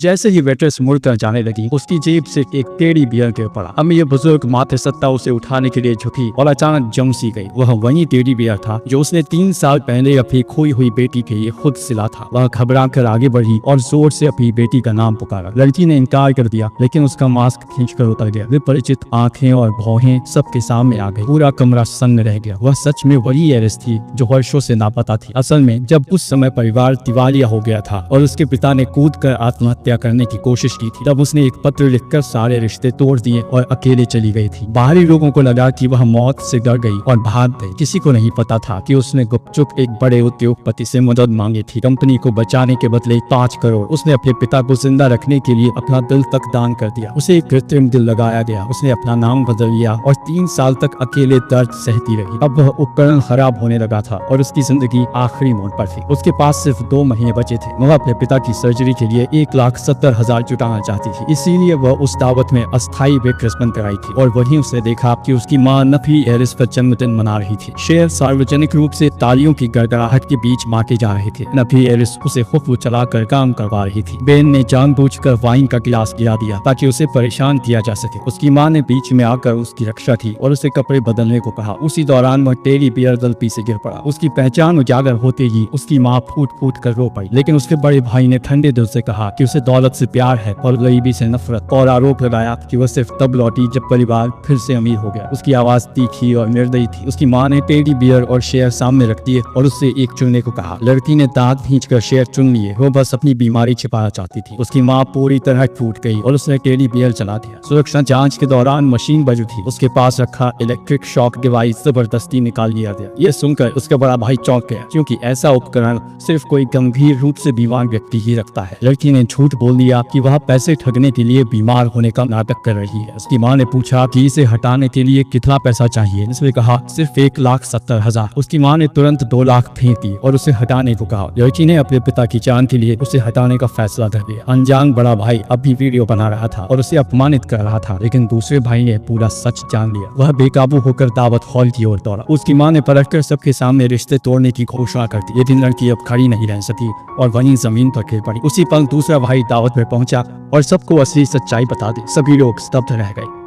जैसे ही वेट्रेस मुड़कर जाने लगी, उसकी जेब से एक टेडी बियर गिर पड़ा। अब ये बुजुर्ग माथे सत्ता उसे उठाने के लिए झुकी और अचानक जम सी गई। वह वही टेडी बियर था जो उसने 3 साल पहले अपनी खोई हुई बेटी के लिए खुद सिला था। वह घबरा कर आगे बढ़ी और जोर से अपनी बेटी का नाम पुकारा। लड़की ने इनकार कर दिया, लेकिन उसका मास्क खींचकर उतर गया। वे परिचित आंखें और भौहें सबके सामने आ गई। पूरा कमरा सन्न रह गया। वह सच में वही एरिस थी जो वर्षों से लापता थी। असल में जब उस समय परिवार दिवालिया हो गया था और उसके पिता ने कूदकर आत्महत्या करने की कोशिश की थी, तब उसने एक पत्र लिखकर सारे रिश्ते तोड़ दिए और अकेले चली गई थी। बाहरी लोगों को लगा कि वह मौत से डर गई और भाग गई। किसी को नहीं पता था कि उसने गुपचुप एक बड़े उद्योगपति से मदद मांगी थी। कंपनी को बचाने के बदले 5 करोड़। उसने अपने पिता को जिंदा रखने के लिए अपना दिल तक दान कर दिया। उसे एक कृत्रिम दिल लगाया गया। उसने अपना नाम बदल लिया और 3 साल तक अकेले दर्द सहती रही। अब वह उपकरण खराब होने लगा था और उसकी जिंदगी आखिरी मोड़ पर थी। उसके पास सिर्फ 2 महीने बचे थे। वह अपने पिता की सर्जरी के लिए 1,70,000 जुटाना चाहती थी। इसीलिए वह उस दावत में अस्थायी वेट्रेस बनकर आई थी और वहीं उसने देखा कि उसकी माँ नफी एरिस का जन्मदिन मना रही थी। शेर सार्वजनिक रूप से तालियों की गड़गड़ाहट के बीच माके जा रहे थे। नफी एरिस उसे खुफू चलाकर काम करवा रही थी। बेन ने जानबूझकर वाइन का गिलास गिरा दिया ताकि उसे परेशान किया जा सके। उसकी माँ ने बीच में आकर उसकी रक्षा की और उसे कपड़े बदलने को कहा। उसी दौरान वह टेडी बियर गलती से गिर पड़ा। उसकी पहचान उजागर होते ही उसकी माँ फूट फूट कर रो पड़ी, लेकिन उसके बड़े भाई ने ठंडे दिल से कहा कि उसे दौलत से प्यार है और गरीबी से नफरत, और आरोप लगाया कि वह सिर्फ तब लौटी जब परिवार फिर से अमीर हो गया। उसकी आवाज तीखी और निर्दयी थी। उसकी माँ ने टेडी बियर और शेर सामने रख दिए और उससे एक चुनने को कहा। लड़की ने दांत खींचकर शेर चुन लिए। वो बस अपनी बीमारी छिपाना चाहती थी। उसकी माँ पूरी तरह टूट गई और उसने टेडी बियर चला दिया। सुरक्षा जांच के दौरान मशीन बज थी। उसके पास रखा इलेक्ट्रिक शॉक डिवाइस जबरदस्ती निकाल लिया गया। यह सुनकर उसका बड़ा भाई चौंक गया, क्योंकि ऐसा उपकरण सिर्फ कोई गंभीर रूप से बीमार व्यक्ति ही रखता है। लड़की ने झूठ बोल दिया कि वह पैसे ठगने के लिए बीमार होने का नाटक कर रही है। उसकी माँ ने पूछा कि इसे हटाने के लिए कितना पैसा चाहिए। उसने कहा सिर्फ 1,70,000। उसकी माँ ने तुरंत 2 लाख फेंक दी और उसे हटाने को कहा। लड़की ने अपने पिता की जान के लिए उसे हटाने का फैसला कर लिया। अनजान बड़ा भाई अभी वीडियो बना रहा था और उसे अपमानित कर रहा था, लेकिन दूसरे भाई ने पूरा सच जान लिया। वह बेकाबू होकर दावत हॉल की ओर दौड़ा। उसकी माँ ने पलटकर सबके सामने रिश्ते तोड़ने की घोषणा कर दी, लेकिन लड़की अब खड़ी नहीं रह सकी और वहीं जमीन पर गिर पड़ी। उसी पल दूसरा भाई दावत में पहुंचा और सबको असली सच्चाई बता दी। सभी लोग स्तब्ध रह गए।